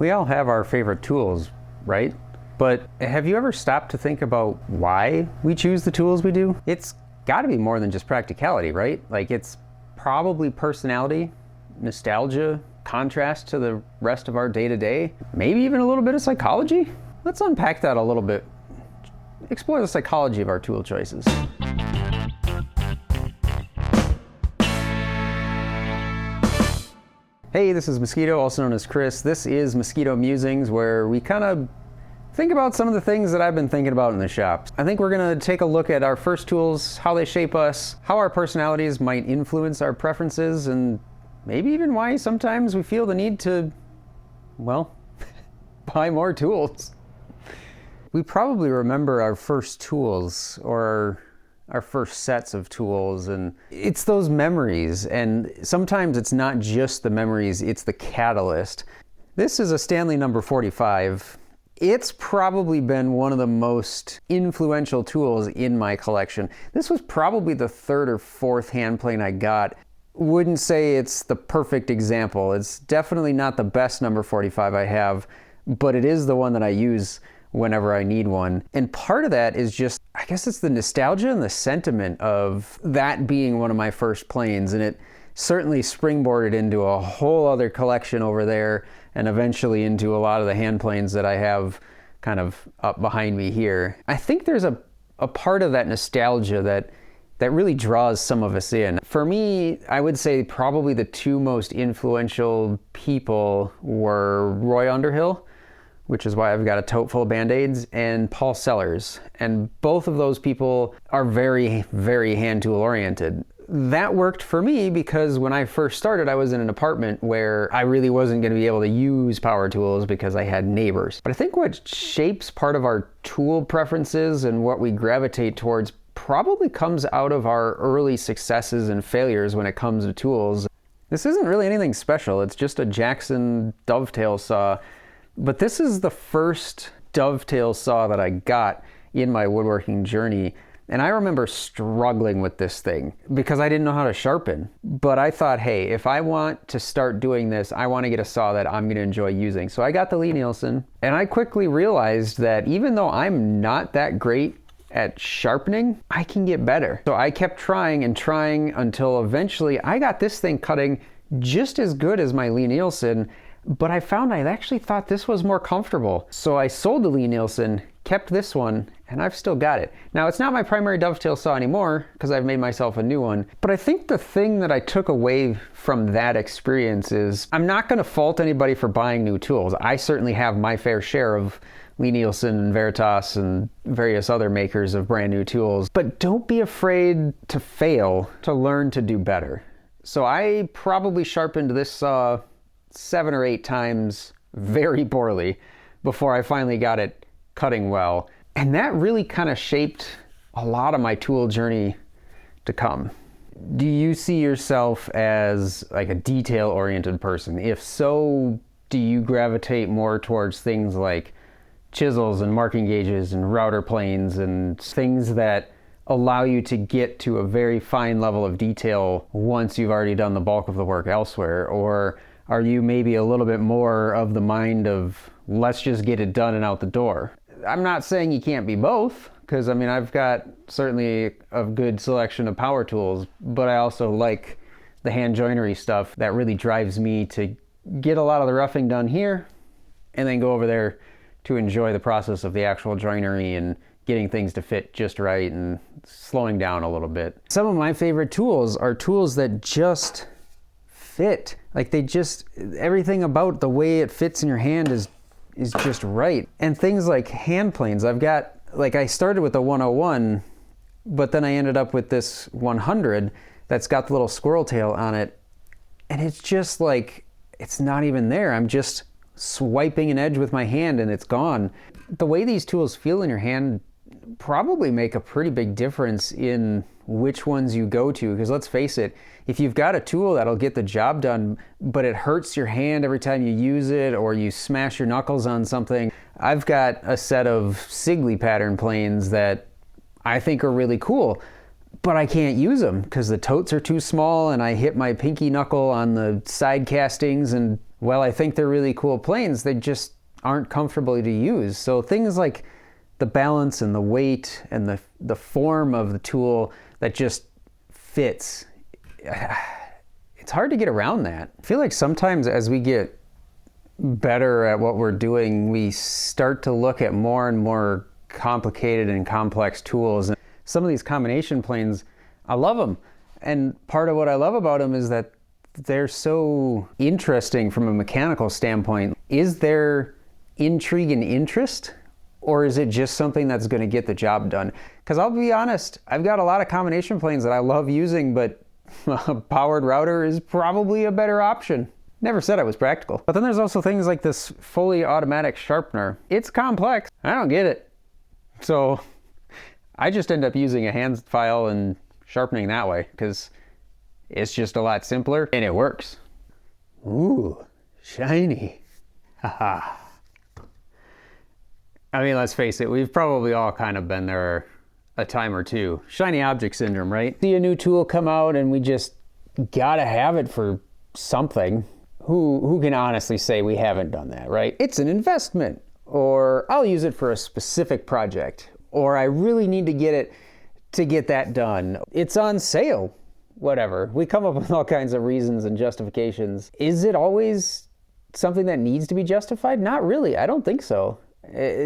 We all have our favorite tools, right? But have you ever stopped to think about why we choose the tools we do? It's got to be more than just practicality, right? Like, it's probably personality, nostalgia, contrast to the rest of our day-to-day, maybe even a little bit of psychology. Let's unpack that a little bit. Explore the psychology of our tool choices. Hey, this is Mosquito, also known as Chris. This is Mosquito Musings, where we kind of think about some of the things that I've been thinking about in the shop. I think we're going to take a look at our first tools, how they shape us, how our personalities might influence our preferences, and maybe even why sometimes we feel the need to, well, buy more tools. We probably remember our first tools or our first sets of tools, and it's those memories, and sometimes it's not just the memories, it's the catalyst. This is a Stanley number 45. It's probably been one of the most influential tools in my collection. This was probably the third or fourth hand plane I got. Wouldn't say it's the perfect example. It's definitely not the best number 45 I have, but it is the one that I use whenever I need one. And part of that is just, I guess it's the nostalgia and the sentiment of that being one of my first planes, and it certainly springboarded into a whole other collection over there, and eventually into a lot of the hand planes that I have kind of up behind me here. I think there's a part of that nostalgia that really draws some of us in. For me, I would say probably the two most influential people were Roy Underhill, which is why I've got a tote full of Band-Aids, and Paul Sellers. And both of those people are very, very hand tool oriented. That worked for me because when I first started, I was in an apartment where I really wasn't going to be able to use power tools because I had neighbors. But I think what shapes part of our tool preferences and what we gravitate towards probably comes out of our early successes and failures when it comes to tools. This isn't really anything special. It's just a Jackson dovetail saw. But this is the first dovetail saw that I got in my woodworking journey. And I remember struggling with this thing because I didn't know how to sharpen. But I thought, hey, if I want to start doing this, I want to get a saw that I'm going to enjoy using. So I got the lie-nielsen, and I quickly realized that even though I'm not that great at sharpening, I can get better. So I kept trying and trying until eventually I got this thing cutting just as good as my lie-nielsen, but I found I actually thought this was more comfortable. So I sold the lie-nielsen, kept this one, and I've still got it. Now, it's not my primary dovetail saw anymore because I've made myself a new one, but I think the thing that I took away from that experience is I'm not going to fault anybody for buying new tools. I certainly have my fair share of lie-nielsen and Veritas and various other makers of brand new tools, but don't be afraid to fail to learn to do better. So I probably sharpened this saw 7 or 8 times very poorly before I finally got it cutting well. And that really kind of shaped a lot of my tool journey to come. Do you see yourself as like a detail-oriented person? If so, do you gravitate more towards things like chisels and marking gauges and router planes and things that allow you to get to a very fine level of detail once you've already done the bulk of the work elsewhere? Or are you maybe a little bit more of the mind of, let's just get it done and out the door? I'm not saying you can't be both, because I mean, I've got certainly a good selection of power tools, but I also like the hand joinery stuff that really drives me to get a lot of the roughing done here and then go over there to enjoy the process of the actual joinery and getting things to fit just right and slowing down a little bit. Some of my favorite tools are tools that just fit. Like everything about the way it fits in your hand is just right. And things like hand planes, I started with a 101, but then I ended up with this 100 that's got the little squirrel tail on it. And it's just like, it's not even there. I'm just swiping an edge with my hand and it's gone. The way these tools feel in your hand probably make a pretty big difference in which ones you go to, because let's face it, if you've got a tool that'll get the job done, but it hurts your hand every time you use it or you smash your knuckles on something. I've got a set of Sigley pattern planes that I think are really cool, but I can't use them because the totes are too small and I hit my pinky knuckle on the side castings, and while I think they're really cool planes, they just aren't comfortable to use. So things like the balance and the weight and the form of the tool that just fits, it's hard to get around that. I feel like sometimes as we get better at what we're doing, we start to look at more and more complicated and complex tools. And some of these combination planes, I love them. And part of what I love about them is that they're so interesting from a mechanical standpoint. Is there intrigue and interest, or is it just something that's going to get the job done? Because I'll be honest, I've got a lot of combination planes that I love using, but a powered router is probably a better option. Never said I was practical. But then there's also things like this fully automatic sharpener. It's complex. I don't get it. So I just end up using a hand file and sharpening that way because it's just a lot simpler and it works. Ooh, shiny. Haha. I mean, let's face it, we've probably all kind of been there a time or two. Shiny object syndrome, right? See a new tool come out and we just gotta have it for something. Who can honestly say we haven't done that, right? It's an investment, or I'll use it for a specific project, or I really need to get it to get that done. It's on sale, whatever. We come up with all kinds of reasons and justifications. Is it always something that needs to be justified? Not really, I don't think so.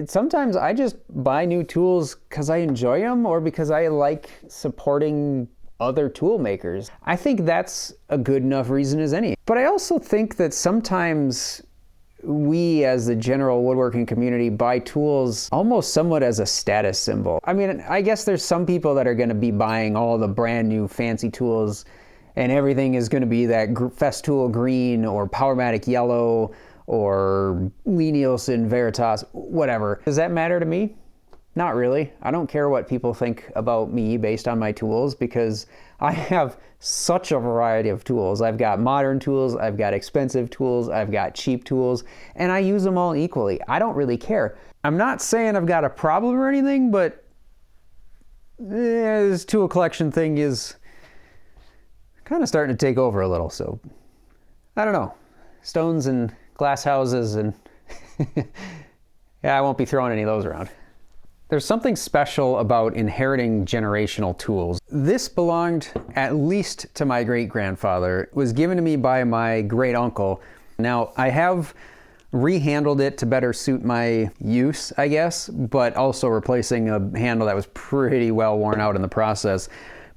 Sometimes I just buy new tools because I enjoy them or because I like supporting other tool makers. I think that's a good enough reason as any. But I also think that sometimes we as the general woodworking community buy tools almost somewhat as a status symbol. I mean, I guess there's some people that are going to be buying all the brand new fancy tools and everything is going to be that Festool green or Powermatic yellow or lie-nielsen, Veritas, whatever. Does that matter to me? Not really. I don't care what people think about me based on my tools because I have such a variety of tools. I've got modern tools, I've got expensive tools, I've got cheap tools, and I use them all equally. I don't really care. I'm not saying I've got a problem or anything, but this tool collection thing is kind of starting to take over a little, so I don't know. Stones and glass houses and yeah, I won't be throwing any of those around. There's something special about inheriting generational tools. This belonged at least to my great-grandfather. It was given to me by my great-uncle. Now, I have rehandled it to better suit my use, I guess, but also replacing a handle that was pretty well worn out in the process.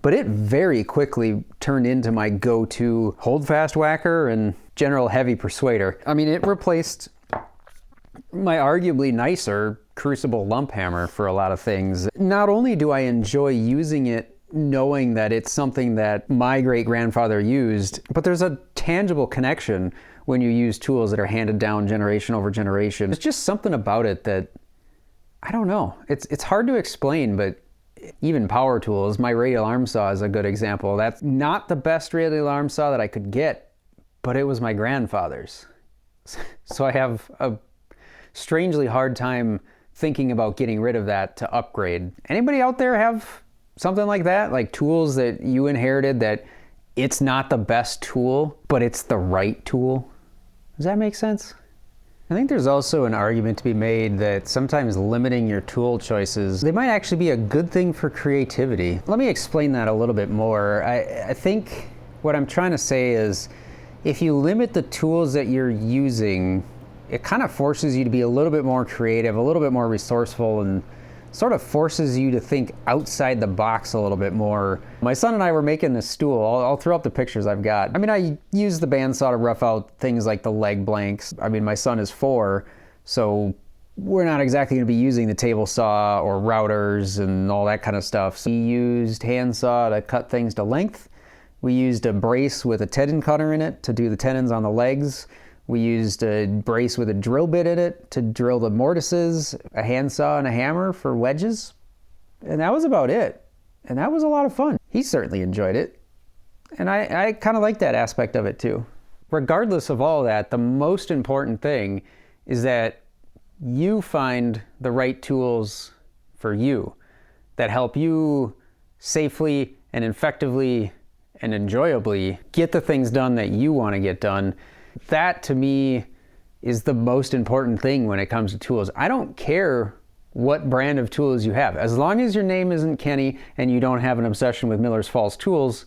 But it very quickly turned into my go-to holdfast whacker and general heavy persuader. I mean, it replaced my arguably nicer crucible lump hammer for a lot of things. Not only do I enjoy using it knowing that it's something that my great-grandfather used, but there's a tangible connection when you use tools that are handed down generation over generation. There's just something about it that, I don't know, it's hard to explain, but even power tools, my radial arm saw is a good example. That's not the best radial arm saw that I could get, but it was my grandfather's. So I have a strangely hard time thinking about getting rid of that to upgrade. Anybody out there have something like that? Like tools that you inherited that it's not the best tool, but it's the right tool? Does that make sense? I think there's also an argument to be made that sometimes limiting your tool choices, they might actually be a good thing for creativity. Let me explain that a little bit more. I think what I'm trying to say is if you limit the tools that you're using, it kind of forces you to be a little bit more creative, a little bit more resourceful, and sort of forces you to think outside the box a little bit more. My son and I were making this stool. I'll throw up the pictures I've got. I mean, I use the bandsaw to rough out things like the leg blanks. I mean, my son is 4, so we're not exactly going to be using the table saw or routers and all that kind of stuff. So we used handsaw to cut things to length. We used a brace with a tenon cutter in it to do the tenons on the legs. We used a brace with a drill bit in it to drill the mortises, a handsaw and a hammer for wedges. And that was about it. And that was a lot of fun. He certainly enjoyed it. And I kind of like that aspect of it too. Regardless of all that, the most important thing is that you find the right tools for you that help you safely and effectively and enjoyably get the things done that you want to get done, that to me is the most important thing when it comes to tools. I don't care what brand of tools you have. As long as your name isn't Kenny and you don't have an obsession with Miller's Falls tools,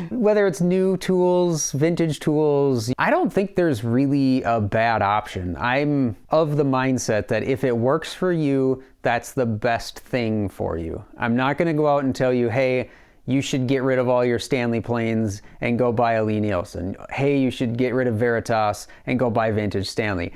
whether it's new tools, vintage tools, I don't think there's really a bad option. I'm of the mindset that if it works for you, that's the best thing for you. I'm not going to go out and tell you, hey, you should get rid of all your Stanley planes and go buy a lie-nielsen. Hey, you should get rid of Veritas and go buy vintage Stanley.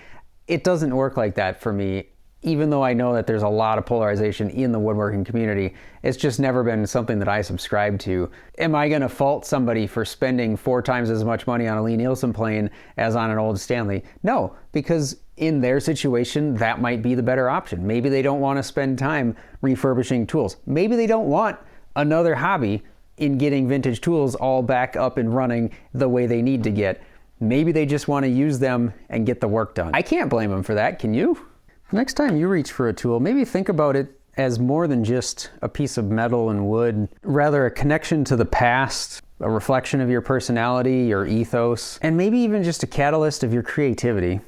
It doesn't work like that for me. Even though I know that there's a lot of polarization in the woodworking community, it's just never been something that I subscribe to. Am I going to fault somebody for spending 4 times as much money on a lie-nielsen plane as on an old Stanley? No, because in their situation, that might be the better option. Maybe they don't want to spend time refurbishing tools. Maybe they don't want another hobby in getting vintage tools all back up and running the way they need to get. Maybe they just want to use them and get the work done. I can't blame them for that, can you? Next time you reach for a tool, maybe think about it as more than just a piece of metal and wood, rather a connection to the past, a reflection of your personality, your ethos, and maybe even just a catalyst of your creativity.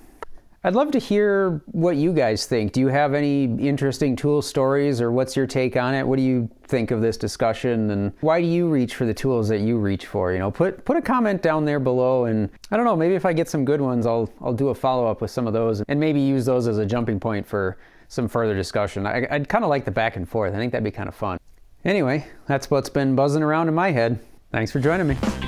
I'd love to hear what you guys think. Do you have any interesting tool stories, or what's your take on it? What do you think of this discussion, and why do you reach for the tools that you reach for? You know, put a comment down there below, and I don't know, maybe if I get some good ones, I'll do a follow-up with some of those and maybe use those as a jumping point for some further discussion. I'd kind of like the back and forth. I think that'd be kind of fun. Anyway, that's what's been buzzing around in my head. Thanks for joining me.